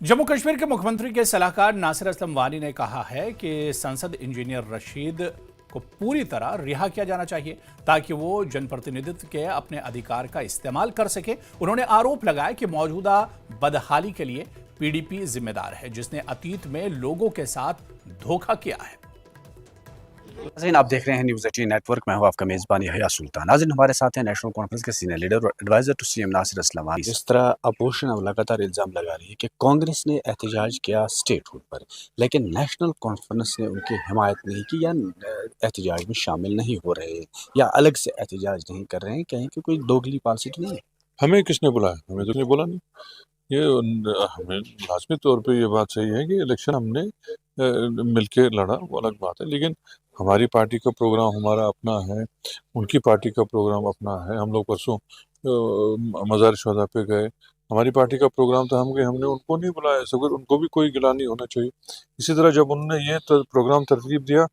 जम्मू कश्मीर के मुख्यमंत्री के सलाहकार नासिर असलम वानी ने कहा है कि संसद इंजीनियर रशीद को पूरी तरह रिहा किया जाना चाहिए ताकि वो जनप्रतिनिधित्व के अपने अधिकार का इस्तेमाल कर सके। उन्होंने आरोप लगाया कि मौजूदा बदहाली के लिए पीडीपी जिम्मेदार है, जिसने अतीत में लोगों के साथ धोखा किया है। नाज़रीन, आप देख रहे हैं न्यूज़ 18 नेटवर्क। मैं हूं आपका मेज़बान यहया सुल्तान। नाज़रीन, हमारे साथ हैं नेशनल कॉन्फ्रेंस के सीनियर लीडर और adviser to CM Nasir Aslam Wani. जिस तरह अपोजिशन अब लगातार इल्ज़ाम लगा रही है कि कांग्रेस ने एहतजाज किया स्टेटहुड पर, लेकिन नेशनल कॉन्फ्रेंस ने उनकी हिमायत नहीं की या एहतजाज में शामिल नहीं हो रहे या अलग से एहतजाज नहीं कर रहे हैं, कहीं कि कोई दोगली पॉलिसी तो नहीं है। हमें किसने बुलाया? हमें तो नहीं बोला नहीं। ये हमें लाजमी तौर पे ये बात सही है कि इलेक्शन हमने मिलके लड़ा, वो अलग बात है, लेकिन हमारी पार्टी का प्रोग्राम हमारा अपना है, उनकी पार्टी का प्रोग्राम अपना है। हम लोग परसों मज़ार शुहदा पे गए, हमारी पार्टी का प्रोग्राम था, हम गए, हमने उनको नहीं बुलाया। सगर उनको भी कोई गिला नहीं होना चाहिए। इसी तरह जब उन्होंने ये प्रोग्राम तरतीब दिया,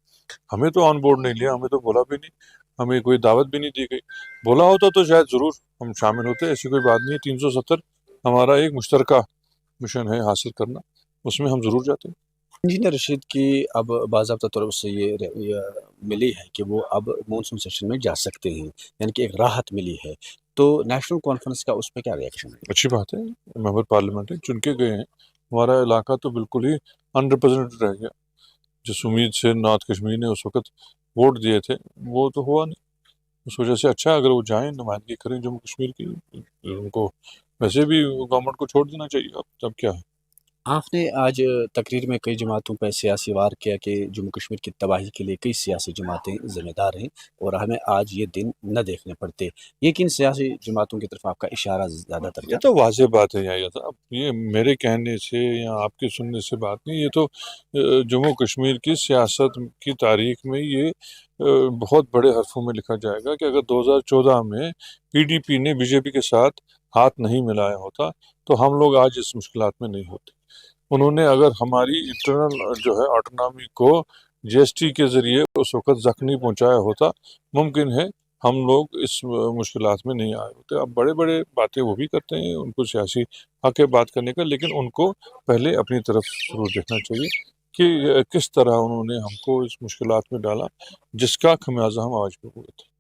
हमें तो ऑन बोर्ड नहीं लिया, हमें तो बोला भी नहीं, हमें कोई दावत भी नहीं दी गई। बोला होता तो शायद ज़रूर हम शामिल होते, ऐसी कोई बात नहीं है। 370 हमारा एक मुश्तरका मिशन है हासिल करना, उसमें हम ज़रूर जाते हैं। इंजीनियर रशीद की अब बाज़ाब्ता तौर से ये मिली है कि वो अब मानसून सेशन में जा सकते हैं, यानी कि एक राहत मिली है। तो नेशनल कॉन्फ्रेंस का उस पर क्या रिएक्शन है? अच्छी बात है, मेंबर पार्लियामेंट है, चुन के गए हैं। हमारा इलाका तो बिल्कुल ही अनरिप्रेजेंटेड रह गया। जिस उम्मीद से नॉर्थ कश्मीर ने उस वक्त वोट दिए थे, वो तो हुआ नहीं। उस वजह से अच्छा है अगर वो जाएं, नुमाइंदगी करें जम्मू कश्मीर की। उनको वैसे भी गवर्नमेंट को छोड़ देना चाहिए। अब क्या है। आपने आज तकरीर में कई जमातों पर सियासी वार किया कि जम्मू कश्मीर की तबाही के लिए कई सियासी जमातें जिम्मेदार हैं और हमें आज ये दिन न देखने पड़ते। ये किन सियासी जमातों की तरफ आपका इशारा ज़्यादातर ये था? तो वाज़ेह बात है या था, अब ये मेरे कहने से या आपके सुनने से बात नहीं, ये तो जम्मू कश्मीर की सियासत की तारीख में ये बहुत बड़े हरफों में लिखा जाएगा कि अगर 2014 में पीडीपी ने बीजेपी के साथ हाथ नहीं मिलाया होता तो हम लोग आज इस मुश्किलात में नहीं होते। उन्होंने अगर हमारी इंटरनल जो है ऑटोनॉमी को जीएसटी के ज़रिए उस वक़्त ज़ख्म पहुँचाया होता, मुमकिन है हम लोग इस मुश्किलात में नहीं आए होते। अब बड़े-बड़े बातें वो भी करते हैं, उनको सियासी हक़ है बात करने का, लेकिन उनको पहले अपनी तरफ ज़रूर देखना चाहिए कि किस तरह उन्होंने हमको इस मुश्किलात में डाला, जिसका ख़मियाज़ा हम आज भुगते हैं।